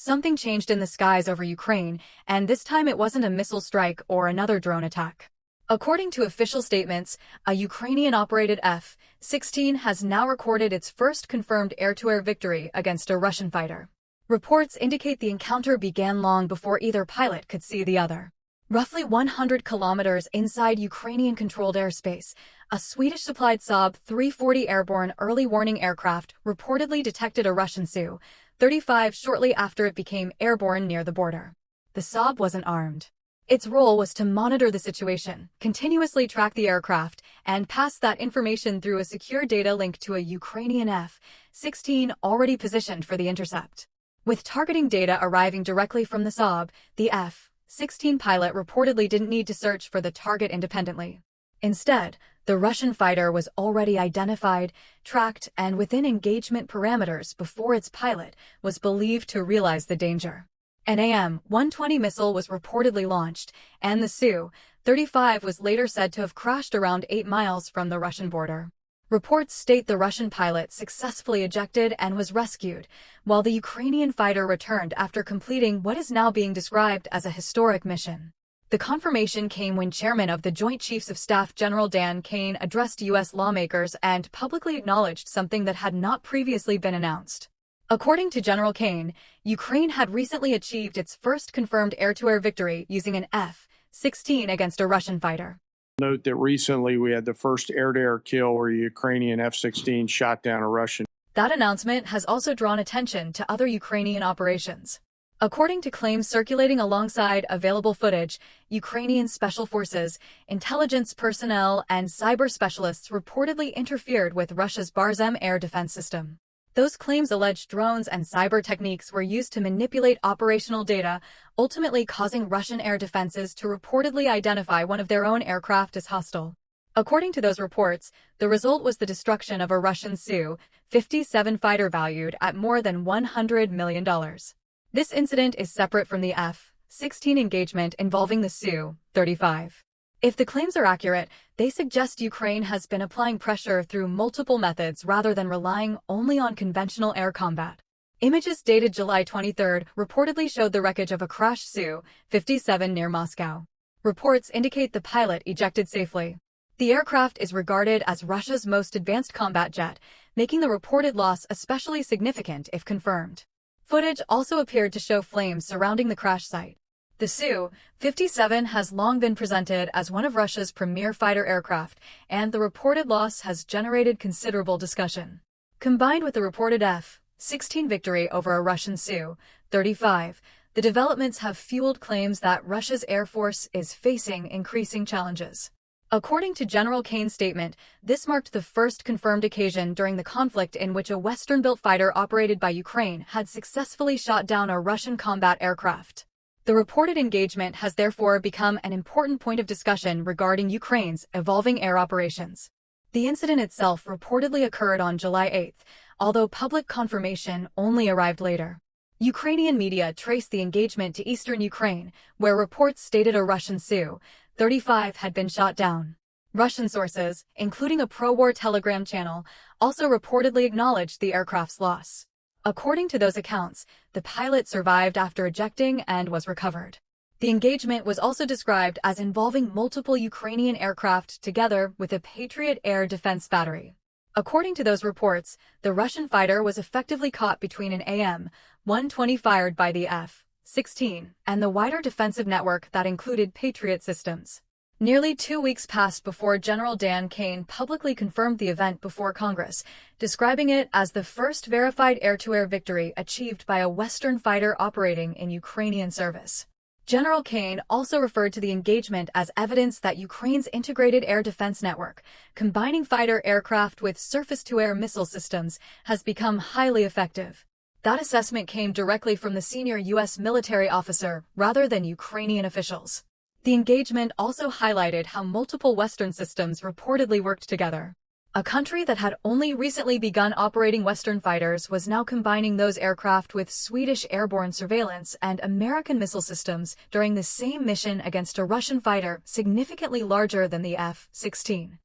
Something changed in the skies over Ukraine, and this time it wasn't a missile strike or another drone attack. According to official statements, a Ukrainian-operated F-16 has now recorded its first confirmed air-to-air victory against a Russian fighter. Reports indicate the encounter began long before either pilot could see the other. Roughly 100 kilometers inside Ukrainian-controlled airspace, a Swedish-supplied Saab 340 airborne early warning aircraft reportedly detected a Russian Su-35 shortly after it became airborne near the border. The Saab wasn't armed. Its role was to monitor the situation, continuously track the aircraft, and pass that information through a secure data link to a Ukrainian F-16 already positioned for the intercept. With targeting data arriving directly from the Saab, the F-16 pilot reportedly didn't need to search for the target independently. Instead, the Russian fighter was already identified, tracked, and within engagement parameters before its pilot was believed to realize the danger. An AM-120 missile was reportedly launched, and the Su-35 was later said to have crashed around 8 miles from the Russian border. Reports state the Russian pilot successfully ejected and was rescued, while the Ukrainian fighter returned after completing what is now being described as a historic mission. The confirmation came when Chairman of the Joint Chiefs of Staff General Dan Caine addressed U.S. lawmakers and publicly acknowledged something that had not previously been announced. According to General Caine, Ukraine had recently achieved its first confirmed air-to-air victory using an F-16 against a Russian fighter. Note that recently we had the first air-to-air kill where a Ukrainian F-16 shot down a Russian. That announcement has also drawn attention to other Ukrainian operations. According to claims circulating alongside available footage, Ukrainian special forces, intelligence personnel, and cyber specialists reportedly interfered with Russia's Barzem air defense system. Those claims allege drones and cyber techniques were used to manipulate operational data, ultimately causing Russian air defenses to reportedly identify one of their own aircraft as hostile. According to those reports, the result was the destruction of a Russian Su-57 fighter valued at more than $100 million. This incident is separate from the F-16 engagement involving the Su-35. If the claims are accurate, they suggest Ukraine has been applying pressure through multiple methods rather than relying only on conventional air combat. Images dated July 23 reportedly showed the wreckage of a crashed Su-57 near Moscow. Reports indicate the pilot ejected safely. The aircraft is regarded as Russia's most advanced combat jet, making the reported loss especially significant if confirmed. Footage also appeared to show flames surrounding the crash site. The Su-57 has long been presented as one of Russia's premier fighter aircraft, and the reported loss has generated considerable discussion. Combined with the reported F-16 victory over a Russian Su-35, the developments have fueled claims that Russia's Air Force is facing increasing challenges. According to General Caine's statement, this marked the first confirmed occasion during the conflict in which a Western-built fighter operated by Ukraine had successfully shot down a Russian combat aircraft. The reported engagement has therefore become an important point of discussion regarding Ukraine's evolving air operations. The incident itself reportedly occurred on July 8, although public confirmation only arrived later. Ukrainian media traced the engagement to eastern Ukraine, where reports stated a Russian Su-35 had been shot down. Russian sources, including a pro-war Telegram channel, also reportedly acknowledged the aircraft's loss. According to those accounts, the pilot survived after ejecting and was recovered. The engagement was also described as involving multiple Ukrainian aircraft together with a Patriot air defense battery. According to those reports, the Russian fighter was effectively caught between an AM-120 fired by the F-16 and the wider defensive network that included Patriot systems. Nearly 2 weeks passed before General Dan Caine publicly confirmed the event before Congress, describing it as the first verified air-to-air victory achieved by a Western fighter operating in Ukrainian service. General Caine also referred to the engagement as evidence that Ukraine's integrated air defense network, combining fighter aircraft with surface-to-air missile systems, has become highly effective. That assessment came directly from the senior U.S. military officer rather than Ukrainian officials. The engagement also highlighted how multiple Western systems reportedly worked together. A country that had only recently begun operating Western fighters was now combining those aircraft with Swedish airborne surveillance and American missile systems during the same mission against a Russian fighter significantly larger than the F-16.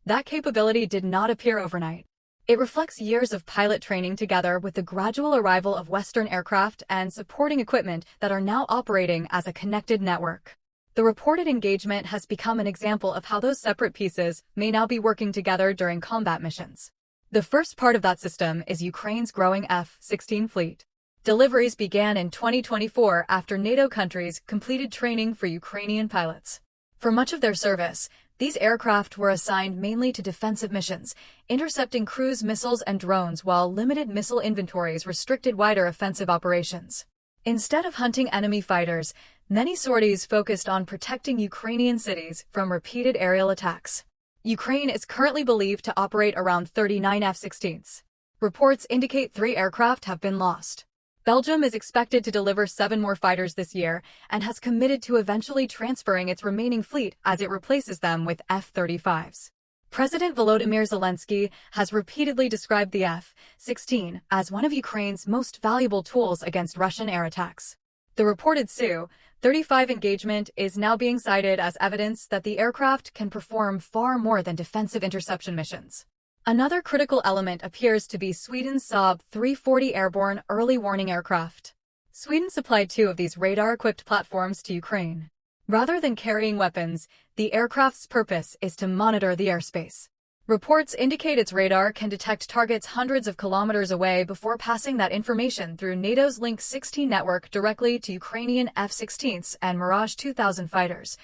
That capability did not appear overnight. It reflects years of pilot training together with the gradual arrival of Western aircraft and supporting equipment that are now operating as a connected network. The reported engagement has become an example of how those separate pieces may now be working together during combat missions. The first part of that system is Ukraine's growing F-16 fleet. Deliveries began in 2024 after NATO countries completed training for Ukrainian pilots. For much of their service, these aircraft were assigned mainly to defensive missions, intercepting cruise missiles and drones, while limited missile inventories restricted wider offensive operations. Instead of hunting enemy fighters, many sorties focused on protecting Ukrainian cities from repeated aerial attacks. Ukraine is currently believed to operate around 39 F-16s. Reports indicate 3 aircraft have been lost. Belgium is expected to deliver 7 more fighters this year and has committed to eventually transferring its remaining fleet as it replaces them with F-35s. President Volodymyr Zelensky has repeatedly described the F-16 as one of Ukraine's most valuable tools against Russian air attacks. The reported Su-35 engagement is now being cited as evidence that the aircraft can perform far more than defensive interception missions. Another critical element appears to be Sweden's Saab 340 airborne early warning aircraft. Sweden supplied 2 of these radar-equipped platforms to Ukraine. Rather than carrying weapons, the aircraft's purpose is to monitor the airspace. Reports indicate its radar can detect targets hundreds of kilometers away before passing that information through NATO's Link 16 network directly to Ukrainian F-16s and Mirage 2000 fighters,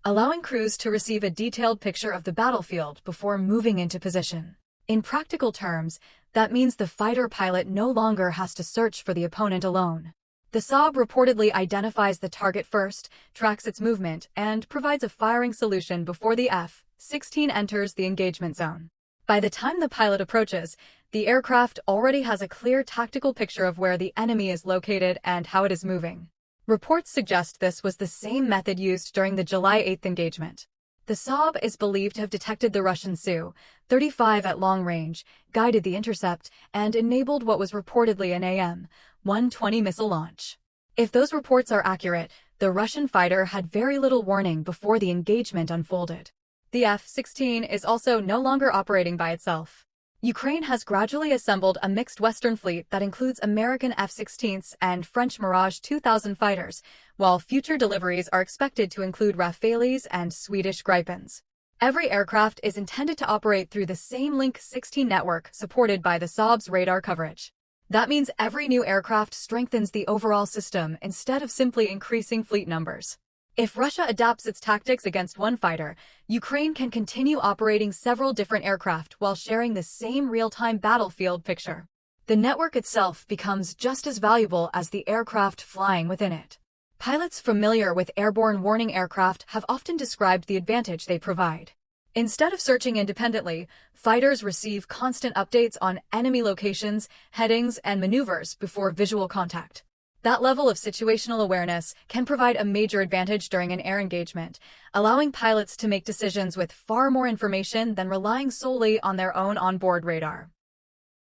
allowing crews to receive a detailed picture of the battlefield before moving into position. In practical terms, that means the fighter pilot no longer has to search for the opponent alone. The Saab reportedly identifies the target first, tracks its movement, and provides a firing solution before the F-16 enters the engagement zone. By the time the pilot approaches, the aircraft already has a clear tactical picture of where the enemy is located and how it is moving. Reports suggest this was the same method used during the July 8 engagement. The Saab is believed to have detected the Russian Su-35 at long range, guided the intercept, and enabled what was reportedly an AM-120 missile launch. If those reports are accurate, the Russian fighter had very little warning before the engagement unfolded. The F-16 is also no longer operating by itself. Ukraine has gradually assembled a mixed Western fleet that includes American F-16s and French Mirage 2000 fighters, while future deliveries are expected to include Rafales and Swedish Gripens. Every aircraft is intended to operate through the same Link 16 network supported by the Saab's radar coverage. That means every new aircraft strengthens the overall system instead of simply increasing fleet numbers. If Russia adapts its tactics against one fighter, Ukraine can continue operating several different aircraft while sharing the same real-time battlefield picture. The network itself becomes just as valuable as the aircraft flying within it. Pilots familiar with airborne warning aircraft have often described the advantage they provide. Instead of searching independently, fighters receive constant updates on enemy locations, headings, and maneuvers before visual contact. That level of situational awareness can provide a major advantage during an air engagement, allowing pilots to make decisions with far more information than relying solely on their own onboard radar.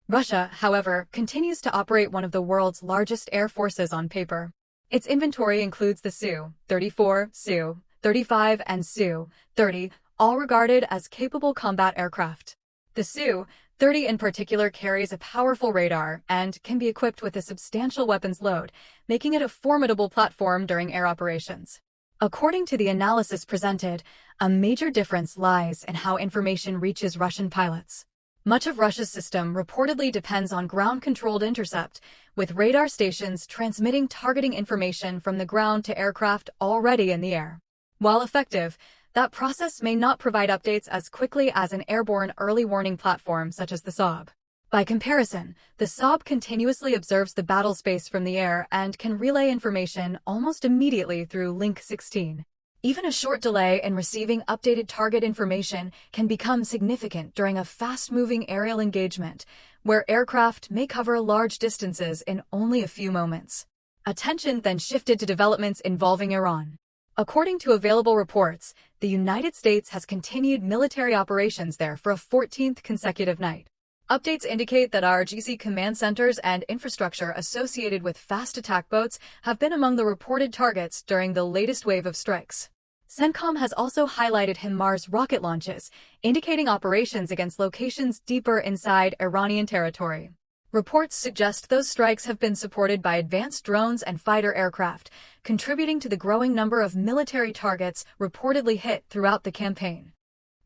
Russia, however, continues to operate one of the world's largest air forces on paper. Its inventory includes the Su-34, Su-35, and Su-30, all regarded as capable combat aircraft. The Su-30 in particular carries a powerful radar and can be equipped with a substantial weapons load, making it a formidable platform during air operations. According to the analysis presented, a major difference lies in how information reaches Russian pilots. Much of Russia's system reportedly depends on ground-controlled intercept, with radar stations transmitting targeting information from the ground to aircraft already in the air. While effective, that process may not provide updates as quickly as an airborne early warning platform such as the Saab. By comparison, the Saab continuously observes the battle space from the air and can relay information almost immediately through Link 16. Even a short delay in receiving updated target information can become significant during a fast-moving aerial engagement, where aircraft may cover large distances in only a few moments. Attention then shifted to developments involving Iran. According to available reports, the United States has continued military operations there for a 14th consecutive night. Updates indicate that RGC command centers and infrastructure associated with fast attack boats have been among the reported targets during the latest wave of strikes. CENTCOM has also highlighted HIMARS rocket launches, indicating operations against locations deeper inside Iranian territory. Reports suggest those strikes have been supported by advanced drones and fighter aircraft, contributing to the growing number of military targets reportedly hit throughout the campaign.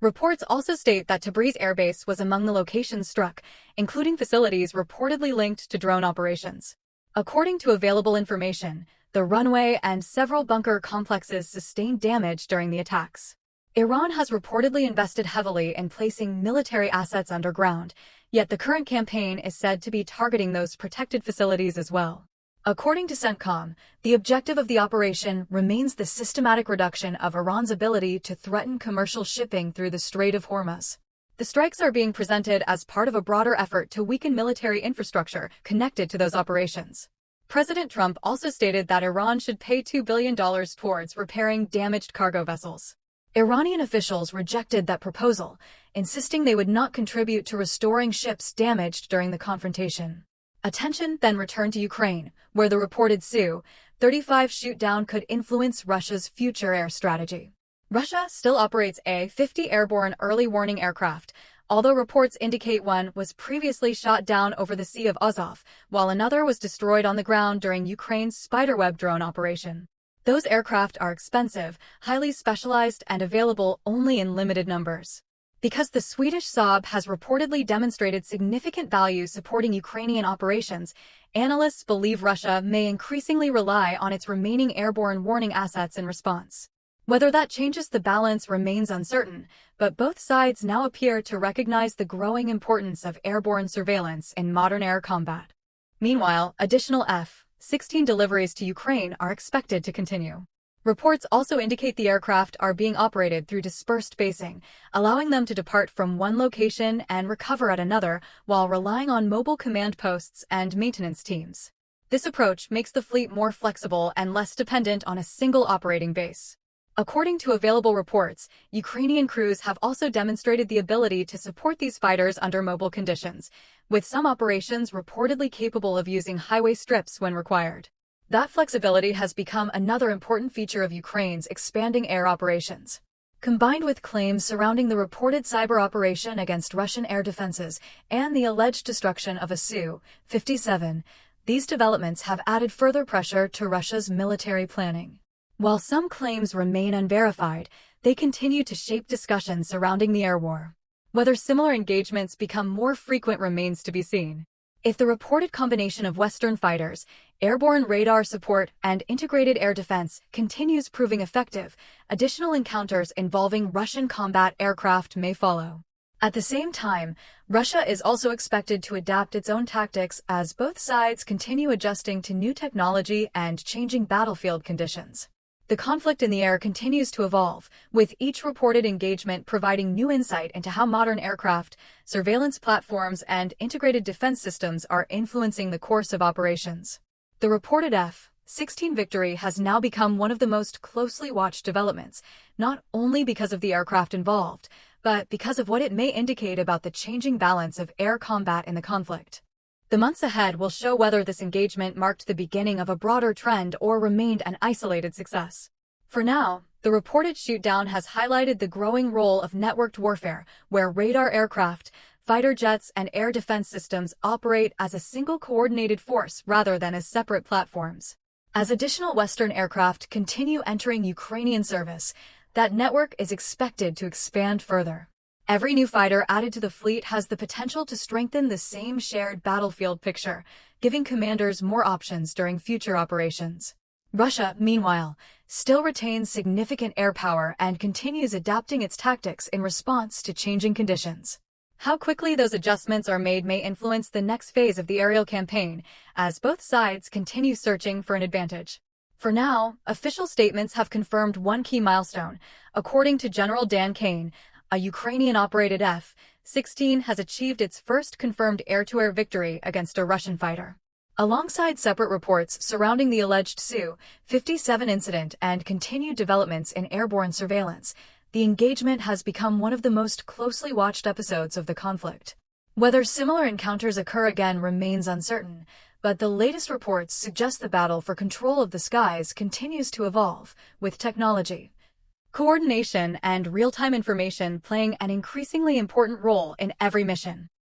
Reports also state that Tabriz Air Base was among the locations struck, including facilities reportedly linked to drone operations. According to available information, the runway and several bunker complexes sustained damage during the attacks. Iran has reportedly invested heavily in placing military assets underground, yet the current campaign is said to be targeting those protected facilities as well. According to CENTCOM, the objective of the operation remains the systematic reduction of Iran's ability to threaten commercial shipping through the Strait of Hormuz. The strikes are being presented as part of a broader effort to weaken military infrastructure connected to those operations. President Trump also stated that Iran should pay $2 billion towards repairing damaged cargo vessels. Iranian officials rejected that proposal, insisting they would not contribute to restoring ships damaged during the confrontation. Attention then returned to Ukraine, where the reported Su-35 shootdown could influence Russia's future air strategy. Russia still operates A-50 airborne early warning aircraft, although reports indicate one was previously shot down over the Sea of Azov, while another was destroyed on the ground during Ukraine's spiderweb drone operation. Those aircraft are expensive, highly specialized, and available only in limited numbers. Because the Swedish Saab has reportedly demonstrated significant value supporting Ukrainian operations, analysts believe Russia may increasingly rely on its remaining airborne warning assets in response. Whether that changes the balance remains uncertain, but both sides now appear to recognize the growing importance of airborne surveillance in modern air combat. Meanwhile, additional F-16 deliveries to Ukraine are expected to continue. Reports also indicate the aircraft are being operated through dispersed basing, allowing them to depart from one location and recover at another while relying on mobile command posts and maintenance teams. This approach makes the fleet more flexible and less dependent on a single operating base. According to available reports, Ukrainian crews have also demonstrated the ability to support these fighters under mobile conditions, with some operations reportedly capable of using highway strips when required. That flexibility has become another important feature of Ukraine's expanding air operations. Combined with claims surrounding the reported cyber operation against Russian air defenses and the alleged destruction of a Su-57, these developments have added further pressure to Russia's military planning. While some claims remain unverified, they continue to shape discussions surrounding the air war. Whether similar engagements become more frequent remains to be seen. If the reported combination of Western fighters, airborne radar support, and integrated air defense continues proving effective, additional encounters involving Russian combat aircraft may follow. At the same time, Russia is also expected to adapt its own tactics as both sides continue adjusting to new technology and changing battlefield conditions. The conflict in the air continues to evolve, with each reported engagement providing new insight into how modern aircraft, surveillance platforms, and integrated defense systems are influencing the course of operations. The reported F-16 victory has now become one of the most closely watched developments, not only because of the aircraft involved, but because of what it may indicate about the changing balance of air combat in the conflict. The months ahead will show whether this engagement marked the beginning of a broader trend or remained an isolated success. For now, the reported shootdown has highlighted the growing role of networked warfare, where radar aircraft, fighter jets, and air defense systems operate as a single coordinated force rather than as separate platforms. As additional Western aircraft continue entering Ukrainian service, that network is expected to expand further. Every new fighter added to the fleet has the potential to strengthen the same shared battlefield picture, giving commanders more options during future operations. Russia, meanwhile, still retains significant air power and continues adapting its tactics in response to changing conditions. How quickly those adjustments are made may influence the next phase of the aerial campaign, as both sides continue searching for an advantage. For now, official statements have confirmed one key milestone. According to General Dan Caine, a Ukrainian-operated F-16 has achieved its first confirmed air-to-air victory against a Russian fighter. Alongside separate reports surrounding the alleged Su-57 incident and continued developments in airborne surveillance, the engagement has become one of the most closely watched episodes of the conflict. Whether similar encounters occur again remains uncertain, but the latest reports suggest the battle for control of the skies continues to evolve with technology. coordination, and real-time information playing an increasingly important role in every mission.